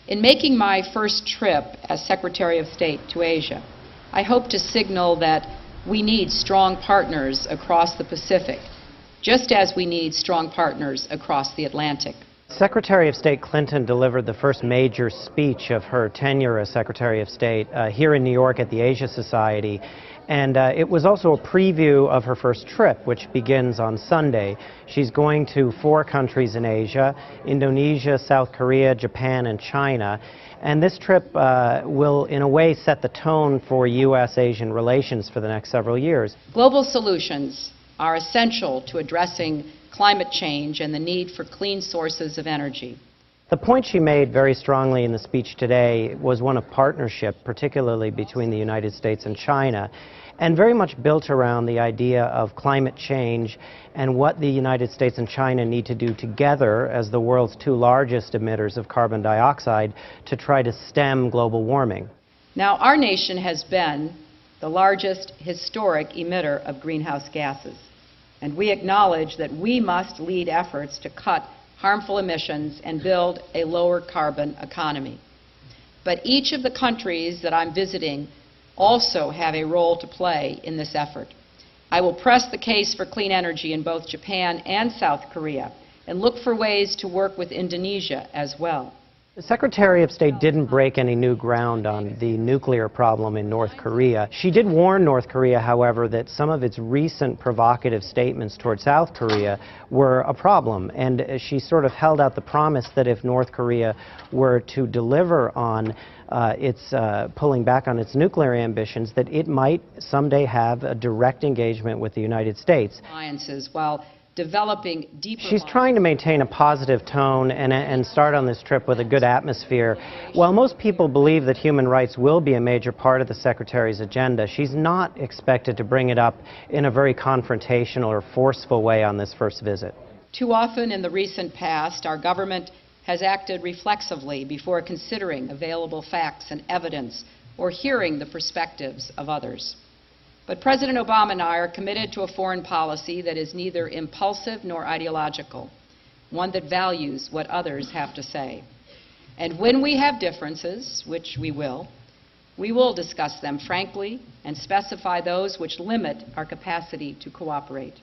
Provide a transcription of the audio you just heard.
In making my first trip as Secretary of State to Asia, I hope to signal that we need strong partners across the Pacific, just as we need strong partners across the Atlantic. Secretary of State Clinton delivered the first major speech of her tenure as Secretary of State here in New York at the Asia Society. And it was also a preview of her first trip, which begins on Sunday. She's going to 4 countries in Asia: Indonesia, South Korea, Japan, and China. And this trip will, in a way, set the tone for U.S.-Asian relations for the next several years. Global solutions are essential to addressing climate change and the need for clean sources of energy. The point she made very strongly in the speech today was one of partnership, particularly between the United States and China, and very much built around the idea of climate change and what the United States and China need to do together as the world's 2 largest emitters of carbon dioxide to try to stem global warming. Now, our nation has been the largest historic emitter of greenhouse gases, and we acknowledge that we must lead efforts to cut harmful emissions and build a lower carbon economy. But each of the countries that I'm visiting also have a role to play in this effort. I will press the case for clean energy in both Japan and South Korea and look for ways to work with Indonesia as well. The Secretary of State didn't break any new ground on the nuclear problem in North Korea. She did warn North Korea, however, that some of its recent provocative statements toward South Korea were a problem, and she sort of held out the promise that if North Korea were to deliver on its pulling back on its nuclear ambitions, that it might someday have a direct engagement with the United States. Alliances, while developing deeper. She's trying to maintain a positive tone and start on this trip with a good atmosphere. While most people believe that human rights will be a major part of the Secretary's agenda, she's not expected to bring it up in a very confrontational or forceful way on this first visit. Too often in the recent past, our government has acted reflexively before considering available facts and evidence or hearing the perspectives of others. But President Obama and I are committed to a foreign policy that is neither impulsive nor ideological, one that values what others have to say. And when we have differences, which we will discuss them frankly and specify those which limit our capacity to cooperate.